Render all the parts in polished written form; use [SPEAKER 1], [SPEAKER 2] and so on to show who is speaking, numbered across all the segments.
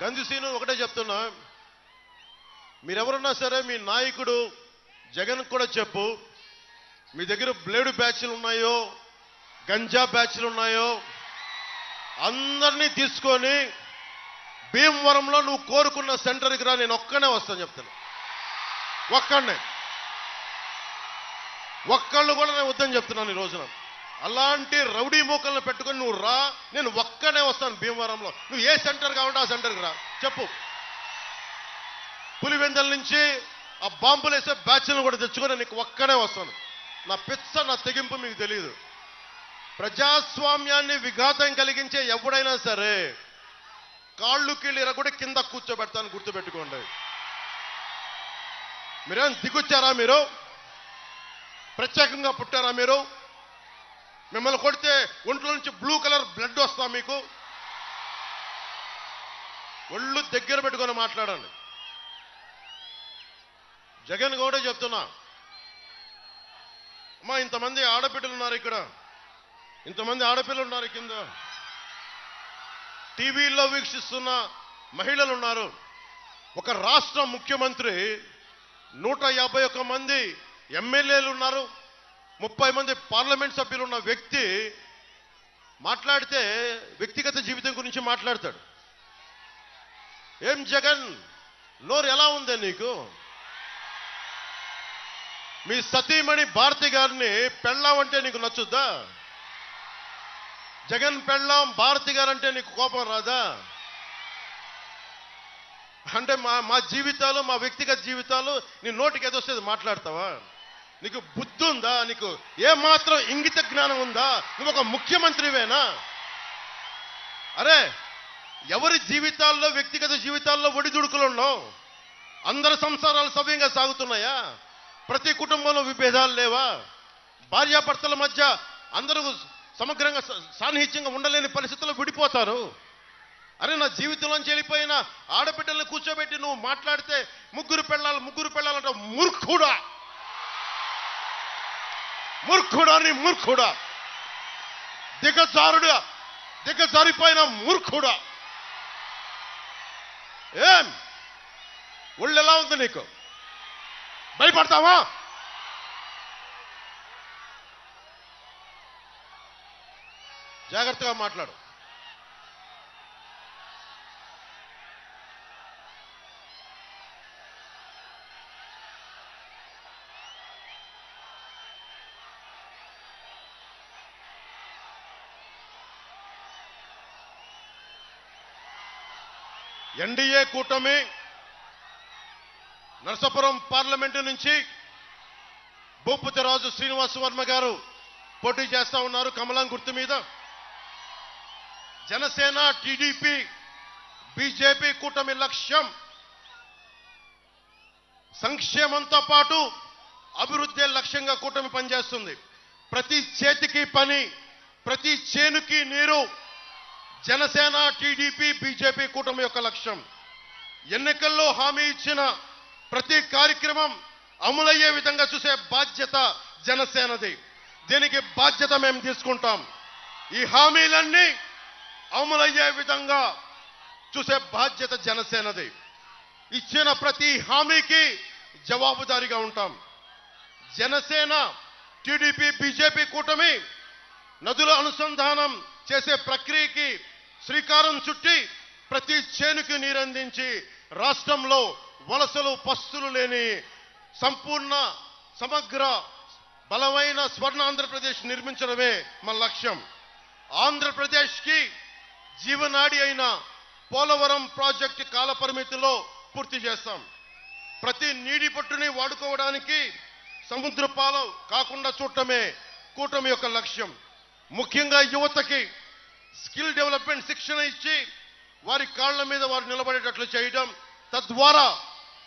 [SPEAKER 1] కందిసీను ఒకటే చెప్తున్నా, మీరెవరున్నా సరే మీ నాయకుడు జగన్ కూడా చెప్పు, మీ దగ్గర బ్లేడు బ్యాచ్లు ఉన్నాయో గంజా బ్యాచ్లు ఉన్నాయో అందరినీ తీసుకొని భీమవరంలో నువ్వు కోరుకున్న సెంటర్కి రా, నేను ఒక్కనే వస్తాను చెప్తాను. ఒక్కళ్ళు కూడా నేను వద్దని చెప్తున్నాను ఈ రోజున. అలాంటి రౌడీ మూకలను పెట్టుకొని నువ్వు రా, నేను ఒక్కనే వస్తాను భీమవరంలో. నువ్వు ఏ సెంటర్ కావాలంటే ఆ సెంటర్కి రా చెప్పు. పులివెందల నుంచి ఆ బాంబులు వేసే బ్యాచ్లను కూడా తెచ్చుకొని నీకు ఒక్కనే వస్తాను. నా పిచ్చ, నా తెగింపు మీకు తెలియదు. ప్రజాస్వామ్యాన్ని విఘాతం కలిగించే ఎవడైనా సరే కాళ్ళు కీళ్ళు కూడా కింద కూర్చోబెడతాను, గుర్తుపెట్టుకోండి. మీరేం దిగుచ్చారా? మీరు ప్రత్యేకంగా పుట్టారా? మీరు మిమ్మల్ని కొడితే ఒంట్లో నుంచి బ్లూ కలర్ బ్లడ్ వస్తా మీకు? ఒళ్ళు దగ్గర పెట్టుకొని మాట్లాడండి. జగన్ కూడా చెప్తున్నా, అమ్మా ఇంతమంది ఆడపిల్లలు ఉన్నారు ఇక్కడ, ఇంతమంది ఆడపిల్లలు ఉన్నారు కింద, టీవీల్లో వీక్షిస్తున్న మహిళలు ఉన్నారు. ఒక రాష్ట్ర ముఖ్యమంత్రి 151 మంది ఎమ్మెల్యేలు ఉన్నారు, 30 మంది పార్లమెంట్ సభ్యులు ఉన్న వ్యక్తి మాట్లాడితే వ్యక్తిగత జీవితం గురించి మాట్లాడతాడు. ఏం జగన్, నోరు ఎలా ఉందే నీకు? మీ సతీమణి భారతి గారిని పెళ్ళాం అంటే నీకు నచ్చుద్దా? జగన్ పెళ్ళాం భారతి గారు అంటే నీకు కోపం రాదా? అంటే మా జీవితాలు, మా వ్యక్తిగత జీవితాలు నీ నోటికి ఎదొస్తుంది మాట్లాడతావా? నీకు బుద్ధి ఉందా? నీకు ఏమాత్రం ఇంగిత జ్ఞానం ఉందా? నువ్వు ఒక ముఖ్యమంత్రివేనా? అరే, ఎవరి జీవితాల్లో, వ్యక్తిగత జీవితాల్లో ఒడిదుడుకులు ఉన్నావు? అందరి సంసారాలు సవ్యంగా సాగుతున్నాయా? ప్రతి కుటుంబంలో విభేదాలు లేవా? భార్యాభర్తల మధ్య అందరూ సమగ్రంగా సాన్నిహిత్యంగా ఉండలేని పరిస్థితుల్లో విడిపోతారు. అరే, నా జీవితంలోంచి వెళ్ళిపోయిన ఆడబిడ్డలను కూర్చోబెట్టి నువ్వు మాట్లాడితే ముగ్గురు పెళ్ళాలంటే మూర్ఖుడా, నీ మూర్ఖుడా, దిగజారిపోయిన మూర్ఖుడా. ఏం ఒళ్ళు ఎలా ఉంది నీకు? భయపడతావా? జాగ్రత్తగా మాట్లాడు. ఎన్డీఏ కూటమి నరసాపురం పార్లమెంటు నుంచి భూపతిరాజు శ్రీనివాస వర్మ గారు పోటీ చేస్తా ఉన్నారు కమలం గుర్తు మీద. జనసేన, టీడీపీ, బీజేపీ కూటమి లక్ష్యం సంక్షేమంతో పాటు అభివృద్ధి లక్ష్యంగా కూటమి పనిచేస్తుంది. ప్రతి చేతికి పని, ప్రతి చేనుకి నీరు జనసేన, టీడీపీ, బీజేపీ కూటమి యొక్క లక్ష్యం. ఎన్నికల్లో హామీ ఇచ్చిన ప్రతి కార్యక్రమం అమలయ్యే విధంగా చూసే బాధ్యత జనసేనది. దీనికి బాధ్యత మేము తీసుకుంటాం. ఈ హామీలన్నీ అమలయ్యే విధంగా చూసే బాధ్యత జనసేనది. ఇచ్చిన ప్రతి హామీకి జవాబుదారీగా ఉంటాం. జనసేన, టీడీపీ, బీజేపీ కూటమి నదుల అనుసంధానం చేసే ప్రక్రియకి శ్రీకారం చుట్టి ప్రతి చేనుకి నీరందించి రాష్ట్రంలో వలసలు, పస్తులు లేని సంపూర్ణ, సమగ్ర, బలమైన స్వర్ణ ఆంధ్రప్రదేశ్ నిర్మించడమే మన లక్ష్యం. ఆంధ్రప్రదేశ్కి జీవనాడి అయిన పోలవరం ప్రాజెక్టు కాల పరిమితిలో పూర్తి చేస్తాం. ప్రతి నీటి పట్టుని వాడుకోవడానికి సముద్ర పాలు కాకుండా చూడటమే కూటమి యొక్క లక్ష్యం. ముఖ్యంగా యువతకి స్కిల్ డెవలప్మెంట్ శిక్షణ ఇచ్చి వారి కాళ్ల మీద వారు నిలబడేటట్లు చేయడం, తద్వారా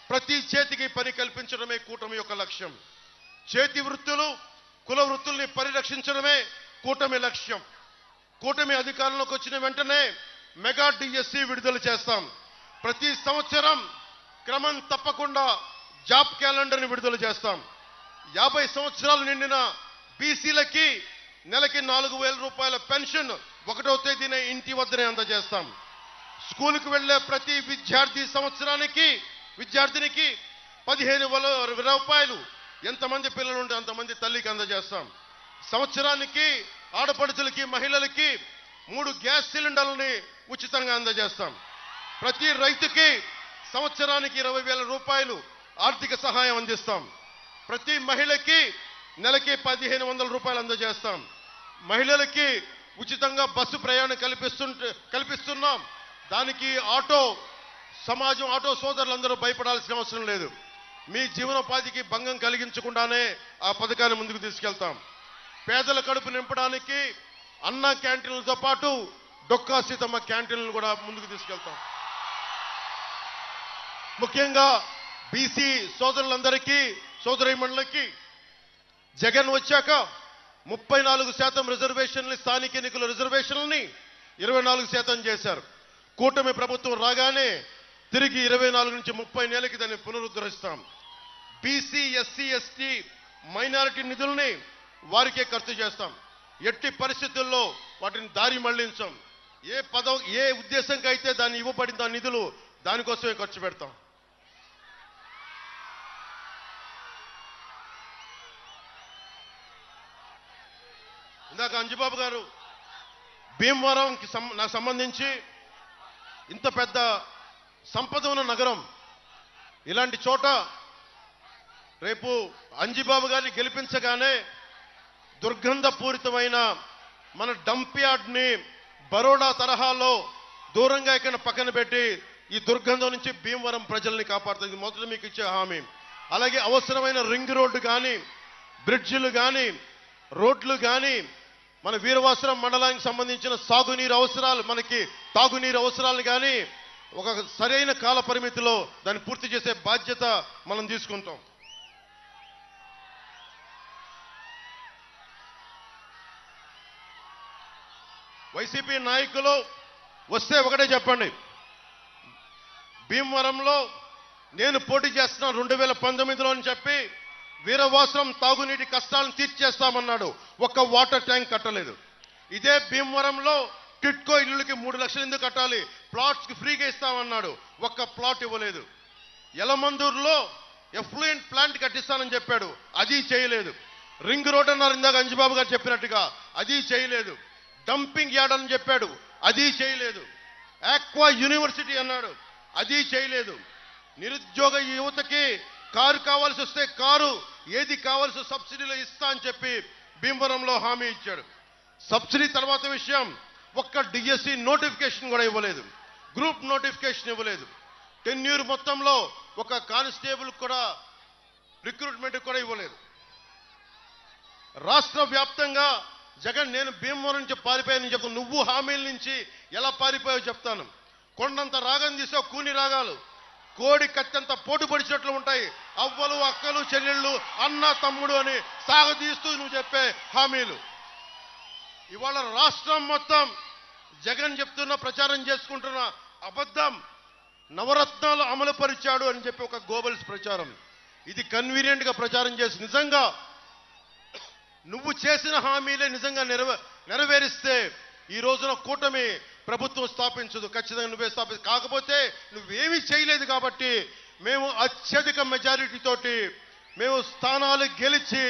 [SPEAKER 1] ప్రతి చేతికి పని కల్పించడమే కూటమి యొక్క లక్ష్యం. చేతి వృత్తులు, కుల వృత్తుల్ని పరిరక్షించడమే కూటమి లక్ష్యం. కూటమి అధికారంలోకి వచ్చిన వెంటనే మెగా డిఎస్సి విడుదల చేస్తాం. ప్రతి సంవత్సరం క్రమం తప్పకుండా జాబ్ క్యాలెండర్ని విడుదల చేస్తాం. 50 సంవత్సరాలు నిండిన బీసీలకి నెలకి 4,000 రూపాయల పెన్షన్ 1వ తేదీనే ఇంటి వద్దనే అందజేస్తాం. స్కూలుకు వెళ్లే ప్రతి విద్యార్థినికి 15,000 రూపాయలు ఎంతమంది పిల్లలు ఉంటే అంతమంది తల్లికి అందజేస్తాం. సంవత్సరానికి ఆడపడుచులకి మహిళలకి 3 గ్యాస్ సిలిండర్లని ఉచితంగా అందజేస్తాం. ప్రతి రైతుకి సంవత్సరానికి 20,000 రూపాయలు ఆర్థిక సహాయం అందిస్తాం. ప్రతి మహిళకి నెలకి 1,500 రూపాయలు అందజేస్తాం. మహిళలకి ఉచితంగా బస్సు ప్రయాణం కల్పిస్తున్నాం. దానికి ఆటో సోదరులందరూ భయపడాల్సిన అవసరం లేదు. మీ జీవనోపాధికి భంగం కలిగించకుండానే ఆ పథకాన్ని ముందుకు తీసుకెళ్తాం. పేదల కడుపు నింపడానికి అన్న క్యాంటీన్లతో పాటు డొక్కా సీతమ్మ క్యాంటీన్లను కూడా ముందుకు తీసుకెళ్తాం. ముఖ్యంగా బీసీ సోదరులందరికీ సోదరీమణులకి జగన్ వచ్చాక 34% రిజర్వేషన్లు, స్థానిక ఎన్నికల రిజర్వేషన్లని 24% చేశారు. కూటమి ప్రభుత్వం రాగానే తిరిగి 24 నుంచి 30 నెలలకి దాన్ని పునరుద్ధరిస్తాం. బీసీ, ఎస్సీ, ఎస్టీ, మైనారిటీ నిధుల్ని వారికే ఖర్చు చేస్తాం. ఎట్టి పరిస్థితుల్లో వాటిని దారి మళ్లించాం. ఏ ఉద్దేశంకి అయితే దాన్ని ఇవ్వబడిన నిధులు దానికోసమే ఖర్చు పెడతాం. ఇందాక అంజిబాబు గారు భీమవరంకి నాకు సంబంధించి ఇంత పెద్ద సంపద ఉన్న నగరం, ఇలాంటి చోట రేపు అంజిబాబు గారిని గెలిపించగానే దుర్గంధపూరితమైన మన డంప్ యార్డ్ని బరోడా తరహాలో దూరంగా ఇక్కడ పక్కన పెట్టి ఈ దుర్గంధం నుంచి భీమవరం ప్రజల్ని కాపాడుతుంది. మొదట మీకు ఇచ్చే హామీ. అలాగే అవసరమైన రింగ్ రోడ్డు కానీ, బ్రిడ్జిలు కానీ, రోడ్లు కానీ, మన వీరవాసరం మండలానికి సంబంధించిన సాగునీరు అవసరాలు, మనకి తాగునీరు అవసరాలు కానీ ఒక సరైన కాల పరిమితిలో దాన్ని పూర్తి చేసే బాధ్యత మనం తీసుకుంటాం. వైసీపీ నాయకులు వస్తే ఒకటే చెప్పండి, భీమవరంలో నేను పోటీ చేస్తున్నాను 2019లో అని చెప్పి వీరవాసరం తాగునీటి కష్టాలను తీర్చేస్తామన్నాడు. ఒక్క వాటర్ ట్యాంక్ కట్టలేదు. ఇదే భీమవరంలో టిట్కో ఇళ్ళకి 3 లక్షలు ఎందుకు కట్టాలి, ప్లాట్స్ కి ఫ్రీగా ఇస్తామన్నాడు. ఒక్క ప్లాట్ ఇవ్వలేదు. యలమందూరులో ఎఫ్లూయెంట్ ప్లాంట్ కట్టిస్తానని చెప్పాడు, అది చేయలేదు. రింగ్ రోడ్ అన్నారు ఇందాక అంజిబాబు గారు చెప్పినట్టుగా, అది చేయలేదు. డంపింగ్ యార్డ్ అని చెప్పాడు, అది చేయలేదు. ఆక్వా యూనివర్సిటీ అన్నాడు, అది చేయలేదు. నిరుద్యోగ యువతకి కారు కావాల్సి వస్తే కారు, ఏది కావాల్సి సబ్సిడీలో ఇస్తా అని చెప్పి భీమవరంలో హామీ ఇచ్చాడు. సబ్సిడీ తర్వాత విషయం, ఒక్క డిఎస్సి నోటిఫికేషన్ కూడా ఇవ్వలేదు. గ్రూప్ నోటిఫికేషన్ ఇవ్వలేదు. టెన్యూర్ మొత్తంలో ఒక కానిస్టేబుల్ కూడా రిక్రూట్మెంట్ కూడా ఇవ్వలేదు. రాష్ట్ర వ్యాప్తంగా జగన్ నేను భీమవరం నుంచి పారిపోయానని చెప్తాను. నువ్వు హామీల నుంచి ఎలా పారిపోయావో చెప్తాను. కొండంత రాగం తీసావు, కూని రాగాలు కోడి కత్తంత పోటు పడిచినట్లు ఉంటాయి. అవ్వలు, అక్కలు, చెల్లెళ్ళు, అన్న, తమ్ముడు అని సాగదీస్తూ నువ్వు చెప్పే హామీలు. ఇవాళ రాష్ట్రం మొత్తం జగన్ చెప్తున్న ప్రచారం చేసుకుంటున్న అబద్ధం, నవరత్నాలు అమలు పరిచాడు అని చెప్పి ఒక గోబల్స్ ప్రచారం. ఇది కన్వీనియంట్ గా ప్రచారం చేసి నిజంగా నువ్వు చేసిన హామీలే నిజంగా నెరవేరిస్తే ఈ రోజున కూటమి ప్రభుత్వం స్థాపించదు. ఖచ్చితంగా నువ్వే కాకపోతే నువ్వేమీ చేయలేదు కాబట్టి మేము అత్యధిక మెజారిటీ తోటి మేము స్థానాలు గెలిచి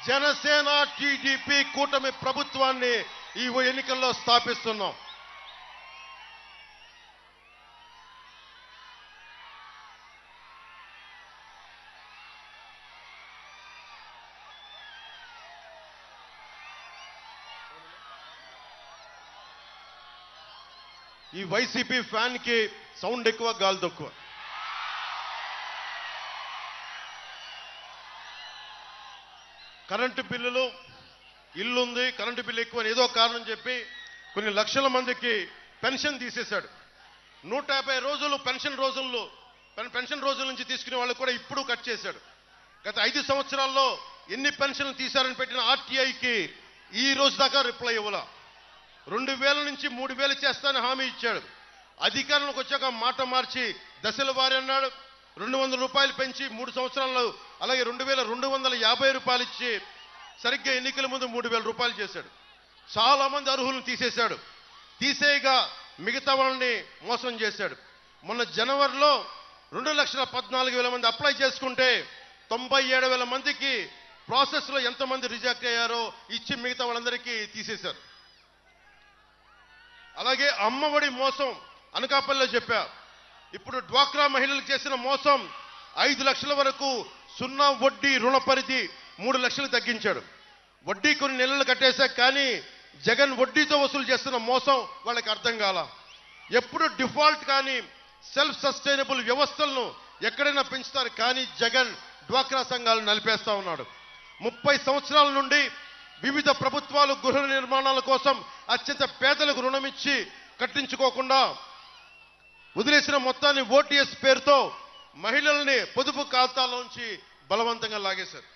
[SPEAKER 1] జనసేన టీడీపీ కూటమి ప్రభుత్వాన్ని ఈ ఎన్నికల్లో స్థాపిస్తున్నాం. ఈ వైసీపీ ఫ్యాన్ కి సౌండ్ ఎక్కువ, గాలి తక్కువ. కరెంటు బిల్లులు, ఇల్లుంది, కరెంటు బిల్లు ఎక్కువ ఏదో కారణం చెప్పి కొన్ని లక్షల మందికి పెన్షన్ తీసేశాడు. 150 రోజులు పెన్షన్ రోజుల నుంచి తీసుకునే వాళ్ళు కూడా ఇప్పుడు కట్ చేశాడు. గత 5 సంవత్సరాల్లో ఎన్ని పెన్షన్లు తీశారని పెట్టిన ఆర్టీఐకి ఈ రోజు దాకా రిప్లై ఇవ్వాల. 2,000 నుంచి 3,000 చేస్తానని హామీ ఇచ్చాడు. అధికారంలోకి వచ్చాక మాట మార్చి దశల వారి అన్నాడు. 200 రూపాయలు పెంచి 3 సంవత్సరాల్లో, అలాగే 2,250 రూపాయలు ఇచ్చి సరిగ్గా ఎన్నికల ముందు 3,000 రూపాయలు చేశాడు. చాలా మంది అర్హులను తీసేశాడు. తీసేయగా మిగతా వాళ్ళని మోసం చేశాడు. మొన్న జనవరిలో 2,14,000 మంది అప్లై చేసుకుంటే 97,000 మందికి ప్రాసెస్లో ఎంతమంది రిజెక్ట్ అయ్యారో ఇచ్చి మిగతా వాళ్ళందరికీ తీసేశారు. అలాగే అమ్మఒడి మోసం అనకాపల్లిలో చెప్పా. ఇప్పుడు డ్వాక్రా మహిళలకు చేసిన మోసం 5 లక్షల వరకు సున్నా వడ్డీ రుణ పరిధి 3 లక్షలు తగ్గించాడు. వడ్డీ కొన్ని నెలలు కట్టేశాక కానీ జగన్ వడ్డీతో వసూలు చేస్తున్న మోసం వాళ్ళకి అర్థం కాల. ఎప్పుడు డిఫాల్ట్ కానీ సెల్ఫ్ సస్టైనబుల్ వ్యవస్థలను ఎక్కడైనా పెంచుతారు కానీ జగన్ డ్వాక్రా సంఘాలు నలిపేస్తా ఉన్నాడు. 30 సంవత్సరాల నుండి వివిధ ప్రభుత్వాలు గృహ నిర్మాణాల కోసం అత్యంత పేదలకు రుణమిచ్చి కట్టించుకోకుండా వదిలేసిన మొత్తాన్ని ఓటీఎస్ పేరుతో మహిళల్ని పొదుపు ఖాతాలోంచి బలవంతంగా లాగేశారు.